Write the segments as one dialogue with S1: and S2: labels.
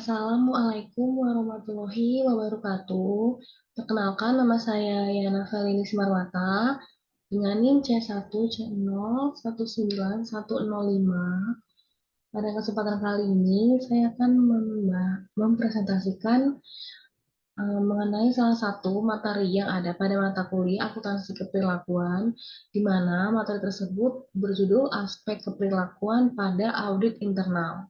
S1: Assalamualaikum warahmatullahi wabarakatuh. Perkenalkan, nama saya Yana Felini Simarwata dengan NIM C1C0191105. Pada kesempatan kali ini, saya akan mempresentasikan mengenai salah satu materi yang ada pada mata kuliah akuntansi keperilakuan, di mana materi tersebut berjudul aspek keperilakuan pada audit internal.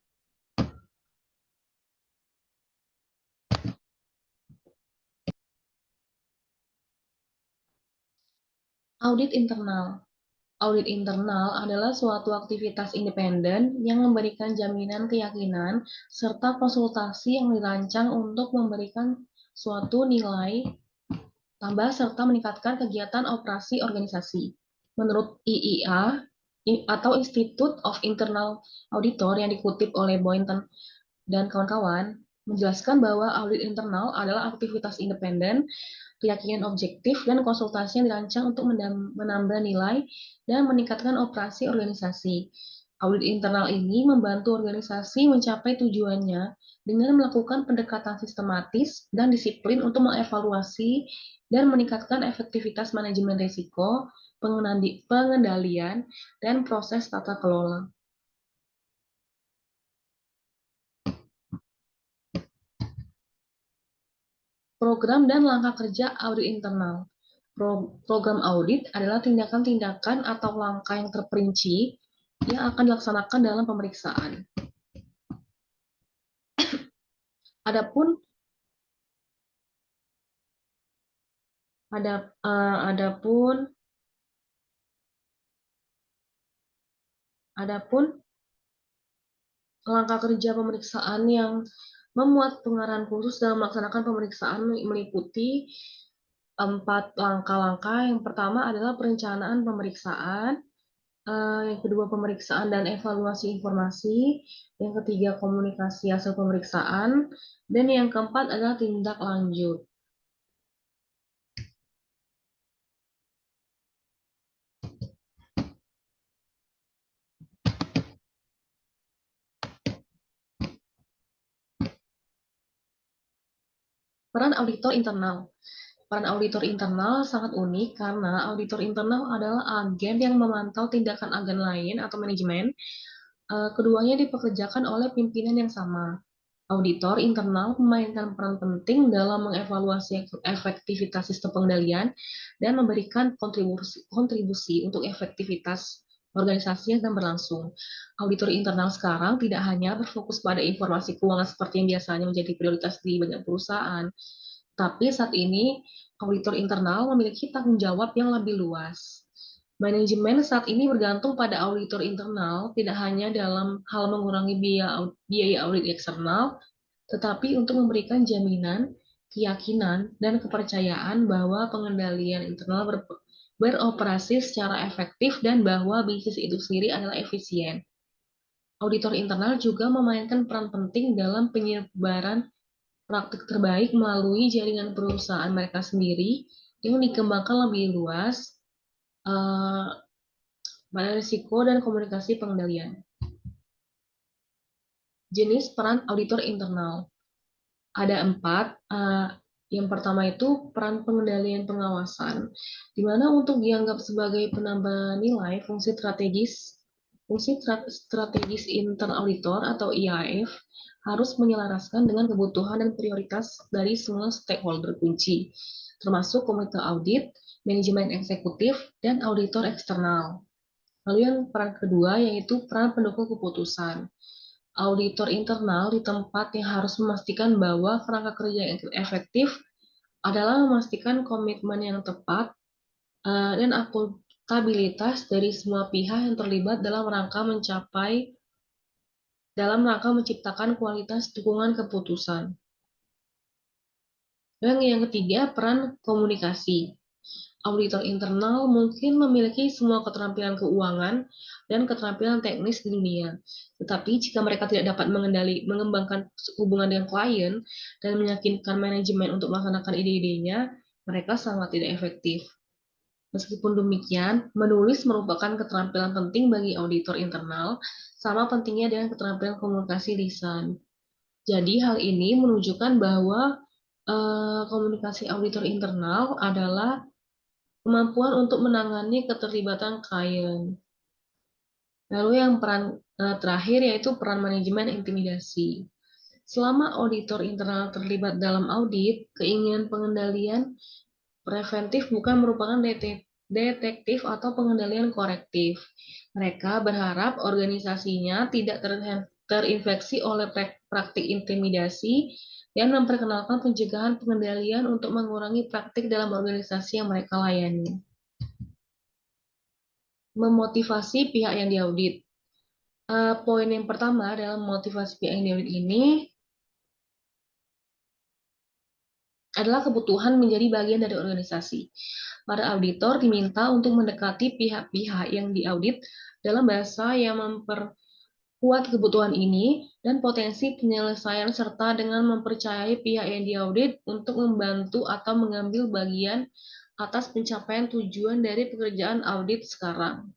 S1: Audit internal. Audit internal adalah suatu aktivitas independen yang memberikan jaminan keyakinan serta konsultasi yang dirancang untuk memberikan suatu nilai tambah serta meningkatkan kegiatan operasi organisasi. Menurut IIA atau Institute of Internal Auditor yang dikutip oleh Boynton dan kawan-kawan, menjelaskan bahwa audit internal adalah aktivitas independen, keyakinan objektif, dan konsultasi yang dirancang untuk menambah nilai dan meningkatkan operasi organisasi. Audit internal ini membantu organisasi mencapai tujuannya dengan melakukan pendekatan sistematis dan disiplin untuk mengevaluasi dan meningkatkan efektivitas manajemen risiko, pengendalian, dan proses tata kelola. Program dan langkah kerja audit internal. Program audit adalah tindakan-tindakan atau langkah yang terperinci yang akan dilaksanakan dalam pemeriksaan. Adapun langkah kerja pemeriksaan yang memuat pengarahan khusus dalam melaksanakan pemeriksaan meliputi 4 langkah-langkah. Yang pertama adalah perencanaan pemeriksaan, yang kedua pemeriksaan dan evaluasi informasi, yang ketiga komunikasi hasil pemeriksaan, dan yang keempat adalah tindak lanjut. Peran auditor internal. Peran auditor internal sangat unik karena auditor internal adalah agen yang memantau tindakan agen lain atau manajemen. Keduanya dipekerjakan oleh pimpinan yang sama. Auditor internal memainkan peran penting dalam mengevaluasi efektivitas sistem pengendalian dan memberikan kontribusi untuk efektivitas organisasi yang sedang berlangsung. Auditor internal sekarang tidak hanya berfokus pada informasi keuangan seperti yang biasanya menjadi prioritas di banyak perusahaan, tapi saat ini auditor internal memiliki tanggung jawab yang lebih luas. Manajemen saat ini bergantung pada auditor internal tidak hanya dalam hal mengurangi biaya audit eksternal, tetapi untuk memberikan jaminan, keyakinan, dan kepercayaan bahwa pengendalian internal beroperasi secara efektif dan bahwa bisnis itu sendiri adalah efisien. Auditor internal juga memainkan peran penting dalam penyebaran praktik terbaik melalui jaringan perusahaan mereka sendiri yang dikembangkan lebih luas pada risiko dan komunikasi pengendalian. Jenis peran auditor internal. Ada 4. Yang pertama itu peran pengendalian pengawasan, di mana untuk dianggap sebagai penambah nilai fungsi strategis internal auditor atau IAF harus menyelaraskan dengan kebutuhan dan prioritas dari semua stakeholder kunci, termasuk komite audit, manajemen eksekutif, dan auditor eksternal. Lalu yang peran kedua yaitu peran pendukung keputusan. Auditor internal di tempat yang harus memastikan bahwa kerangka kerja yang efektif adalah memastikan komitmen yang tepat dan akuntabilitas dari semua pihak yang terlibat dalam rangka menciptakan kualitas dukungan keputusan. Dan yang ketiga, peran komunikasi. Auditor internal mungkin memiliki semua keterampilan keuangan dan keterampilan teknis di dunia. Tetapi jika mereka tidak dapat mengembangkan hubungan dengan klien dan meyakinkan manajemen untuk melaksanakan ide-idenya, mereka sangat tidak efektif. Meskipun demikian, menulis merupakan keterampilan penting bagi auditor internal, sama pentingnya dengan keterampilan komunikasi lisan. Jadi hal ini menunjukkan bahwa komunikasi auditor internal adalah kemampuan untuk menangani keterlibatan klien. Lalu yang peran terakhir yaitu peran manajemen intimidasi. Selama auditor internal terlibat dalam audit, keinginan pengendalian preventif bukan merupakan detektif atau pengendalian korektif. Mereka berharap organisasinya tidak terinfeksi oleh praktik intimidasi dan memperkenalkan pencegahan pengendalian untuk mengurangi praktik dalam organisasi yang mereka layani. Memotivasi pihak yang diaudit. Poin yang pertama dalam motivasi pihak yang diaudit ini adalah kebutuhan menjadi bagian dari organisasi. Para auditor diminta untuk mendekati pihak-pihak yang diaudit dalam bahasa yang memperkuat kebutuhan ini dan potensi penyelesaian serta dengan mempercayai pihak yang diaudit untuk membantu atau mengambil bagian atas pencapaian tujuan dari pekerjaan audit sekarang.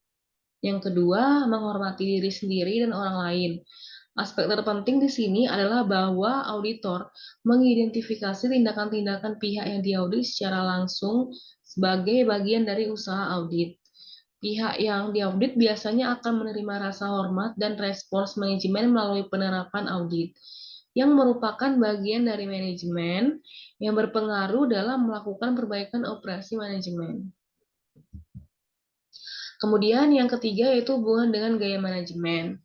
S1: Yang kedua, menghormati diri sendiri dan orang lain. Aspek terpenting di sini adalah bahwa auditor mengidentifikasi tindakan-tindakan pihak yang diaudit secara langsung sebagai bagian dari usaha audit. Pihak yang diaudit biasanya akan menerima rasa hormat dan respons manajemen melalui penerapan audit, yang merupakan bagian dari manajemen yang berpengaruh dalam melakukan perbaikan operasi manajemen. Kemudian yang ketiga yaitu hubungan dengan gaya manajemen.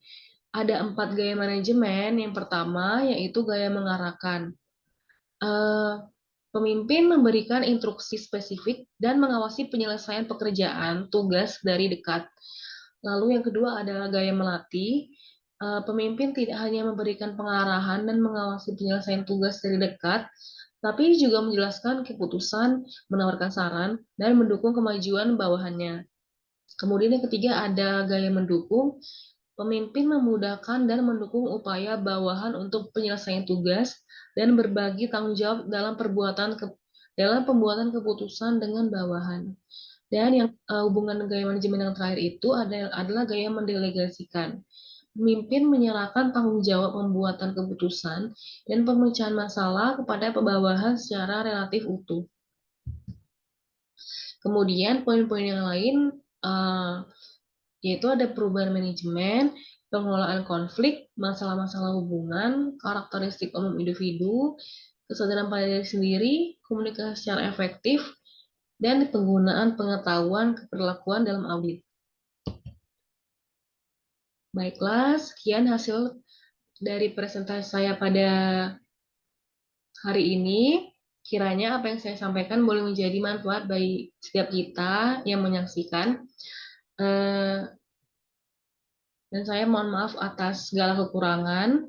S1: Ada 4 gaya manajemen. Yang pertama yaitu gaya mengarahkan. Pemimpin memberikan instruksi spesifik dan mengawasi penyelesaian pekerjaan tugas dari dekat. Lalu yang kedua adalah gaya melatih. Pemimpin tidak hanya memberikan pengarahan dan mengawasi penyelesaian tugas dari dekat, tapi juga menjelaskan keputusan, menawarkan saran, dan mendukung kemajuan bawahannya. Kemudian yang ketiga ada gaya mendukung. Pemimpin memudahkan dan mendukung upaya bawahan untuk penyelesaian tugas dan berbagi tanggung jawab dalam pembuatan keputusan dengan bawahan. Dan yang hubungan gaya manajemen yang terakhir itu adalah gaya mendelegasikan. Pemimpin menyerahkan tanggung jawab pembuatan keputusan dan pemecahan masalah kepada bawahan secara relatif utuh. Kemudian poin-poin yang lain yaitu ada perubahan manajemen, pengelolaan konflik, masalah-masalah hubungan, karakteristik umum individu, kesadaran pada diri sendiri, komunikasi secara efektif, dan penggunaan pengetahuan keperlakuan dalam audit. Baiklah, sekian hasil dari presentasi saya pada hari ini. Kiranya apa yang saya sampaikan boleh menjadi manfaat bagi setiap kita yang menyaksikan. Dan saya mohon maaf atas segala kekurangan.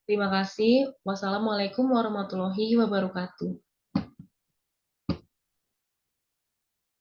S1: Terima kasih. Wassalamualaikum warahmatullahi wabarakatuh.